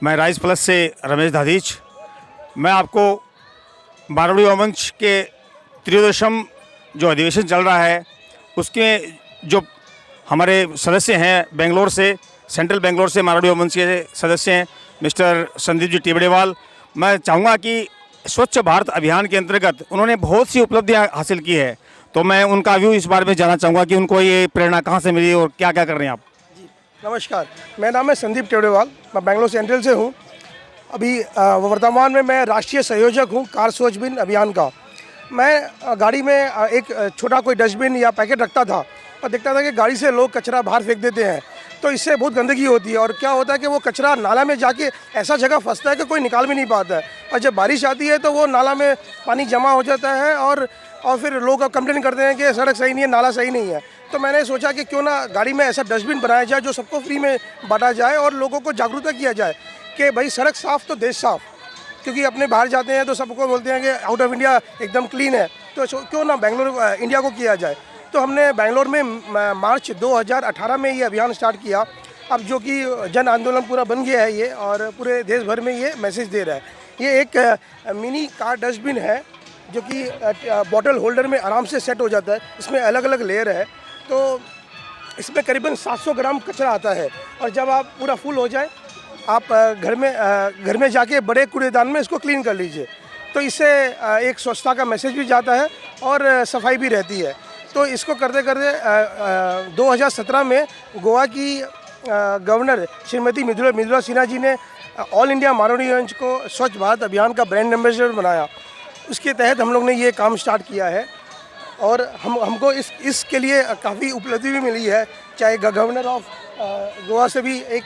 मैं rise plus से रमेश दाधीच। मैं आपको मारवाड़ी मंच के त्रयोदशम जो अधिवेशन चल रहा है उसके जो हमारे सदस्य हैं बेंगलोर से, सेंट्रल बेंगलोर से मारवाड़ी मंच के सदस्य हैं मिस्टर संदीप जी टिबड़ेवाल। मैं चाहूँगा कि स्वच्छ भारत अभियान के अंतर्गत उन्होंने बहुत सी उपलब्धियाँ हासिल की है, तो मैं उनका व्यू इस बारे में जानना चाहूँगा कि उनको ये प्रेरणा कहाँ से मिली और क्या क्या कर रहे हैं आप। नमस्कार, मेरा नाम है संदीप टिबड़ेवाल। मैं बेंगलोर सेंट्रल से हूँ। अभी वर्तमान में मैं राष्ट्रीय संयोजक हूँ कार स्वच्छ बिन अभियान का। मैं गाड़ी में एक छोटा कोई डस्टबिन या पैकेट रखता था और देखता था कि गाड़ी से लोग कचरा बाहर फेंक देते हैं, तो इससे बहुत गंदगी होती है और क्या होता है कि वो कचरा नाला में जाके ऐसा जगह फंसता है कि कोई निकाल भी नहीं पाता है। और जब बारिश आती है तो वो नाला में पानी जमा हो जाता है और फिर लोग कंप्लेन करते हैं कि सड़क सही नहीं है, नाला सही नहीं है। तो मैंने सोचा कि क्यों ना गाड़ी में ऐसा डस्टबिन बनाया जाए जो सबको फ्री में बांटा जाए और लोगों को जागरूकता किया जाए कि भाई सड़क साफ़ तो देश साफ़। क्योंकि अपने बाहर जाते हैं तो सबको बोलते हैं कि आउट ऑफ इंडिया एकदम क्लीन है, तो क्यों ना बेंगलोर इंडिया को किया जाए। तो हमने बेंगलोर में मार्च 2018 में ये अभियान स्टार्ट किया। अब जो कि जन आंदोलन पूरा बन गया है ये, और पूरे देश भर में ये मैसेज दे रहा है। ये एक मिनी कार डस्टबिन है जो कि बॉटल होल्डर में आराम से सेट हो जाता है। इसमें अलग अलग लेयर है, तो इसमें करीबन 700 ग्राम कचरा आता है। और जब आप पूरा फुल हो जाए आप घर में जाके बड़े कूड़ेदान में इसको क्लीन कर लीजिए। तो इससे एक स्वच्छता का मैसेज भी जाता है और सफाई भी रहती है। तो इसको करते करते 2017 में गोवा की गवर्नर श्रीमती मृदुला सिन्हा जी ने ऑल इंडिया मारवाड़ी मंच को स्वच्छ भारत अभियान का ब्रांड एम्बेसडर बनाया। उसके तहत हम लोग ने ये काम स्टार्ट किया है और हमको इसके लिए काफ़ी उपलब्धि भी मिली है। चाहे गवर्नर ऑफ गोवा से भी एक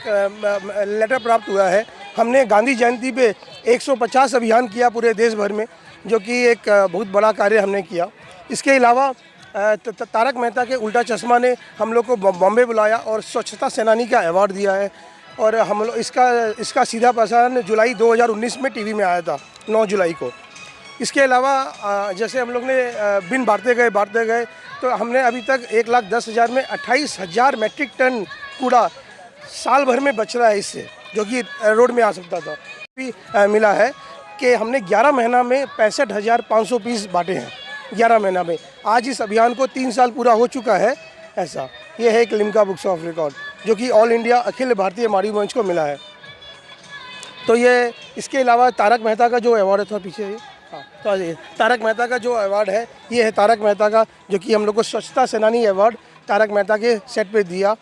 लेटर प्राप्त हुआ है। हमने गांधी जयंती पे 150 अभियान किया पूरे देश भर में, जो कि एक बहुत बड़ा कार्य हमने किया। इसके अलावा तारक मेहता के उल्टा चश्मा ने हम लोग को बॉम्बे बुलाया और स्वच्छता सेनानी का अवार्ड दिया है। और हम लोग इसका सीधा प्रसारण जुलाई 2019 में टीवी में आया था, 9 जुलाई को। इसके अलावा जैसे हम लोग ने बिन बांटते गए तो हमने अभी तक 1,10,000 में 28,000 मैट्रिक टन कूड़ा साल भर में बच रहा है इससे, जो कि रोड में आ सकता था। भी मिला है कि हमने 11 महीना में 65,500 पीस बांटे हैं 11 महीना में। आज इस अभियान को 3 साल पूरा हो चुका है। ऐसा ये है एक लिम्का बुक्स ऑफ रिकॉर्ड, जो कि ऑल इंडिया अखिल भारतीय मारवाड़ी मंच को मिला है। तो ये इसके अलावा तारक मेहता का जो अवार्ड था पीछे, हाँ, तो तारक मेहता का जो अवार्ड है ये है तारक मेहता का, जो कि हम लोग को स्वच्छता सेनानी अवार्ड तारक मेहता के सेट पे दिया।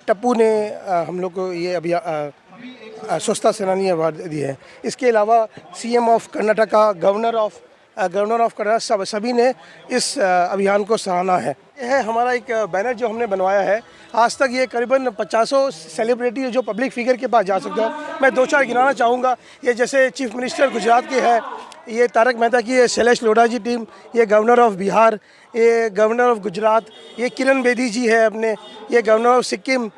टप्पू ने हम लोग को ये अभी स्वच्छता सेनानी अवार्ड दिए हैं। इसके अलावा CM of Karnataka, governor of Karnataka सभी ने इस अभियान को सराहा है। यह है हमारा एक बैनर जो हमने बनवाया है। आज तक ये करीबन 50 सेलिब्रिटी जो पब्लिक फिगर के पास जा सकता है। मैं 2-4 गिनाना चाहूँगा। ये जैसे चीफ मिनिस्टर गुजरात के है, ये तारक मेहता की है शैलेश लोढ़ा जी टीम, ये गवर्नर ऑफ बिहार, ये गवर्नर ऑफ गुजरात, ये किरण बेदी जी है अपने, ये governor of Sikkim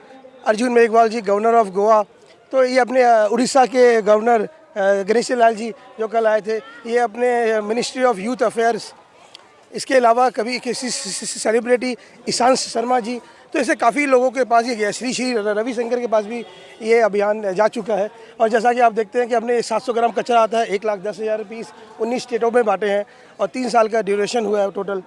Arjun Meghwal ji, governor of Goa. तो ये अपने उड़ीसा के गवर्नर गणेशी लाल जी जो कल आए थे, ये अपने मिनिस्ट्री ऑफ यूथ अफेयर्स। इसके अलावा कभी किसी सेलिब्रिटी ईशांत शर्मा जी। तो ऐसे काफ़ी लोगों के पास ये गया। श्री रविशंकर के पास भी ये अभियान जा चुका है। और जैसा कि आप देखते हैं कि हमने 700 ग्राम कचरा आता है, 1,10,000 पीस 19 स्टेटों में बांटे हैं और 3 साल का ड्यूरेशन हुआ है टोटल।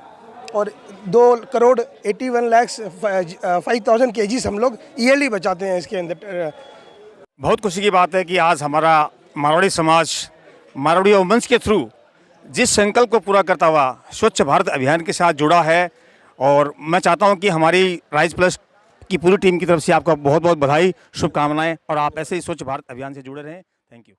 और 2,81,05,000 kgs हम लोग ईयरली बचाते हैं इसके अंदर। बहुत खुशी की बात है कि आज हमारा मारवाड़ी समाज मारवाड़ी मंच के थ्रू जिस संकल्प को पूरा करता हुआ स्वच्छ भारत अभियान के साथ जुड़ा है। और मैं चाहता हूं कि हमारी राइज प्लस की पूरी टीम की तरफ से आपको बहुत बहुत बधाई, शुभकामनाएं, और आप ऐसे ही स्वच्छ भारत अभियान से जुड़े रहें। Thank you.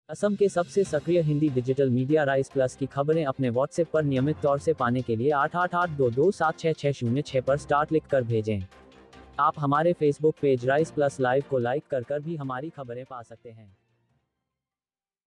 असम के सबसे सक्रिय Hindi digital media rise plus की खबरें अपने व्हाट्सएप पर नियमित तौर से पाने के लिए 8882276606 पर स्टार्ट लिख कर भेजें। आप हमारे Facebook page rise plus live को लाइक कर भी हमारी खबरें पा सकते हैं।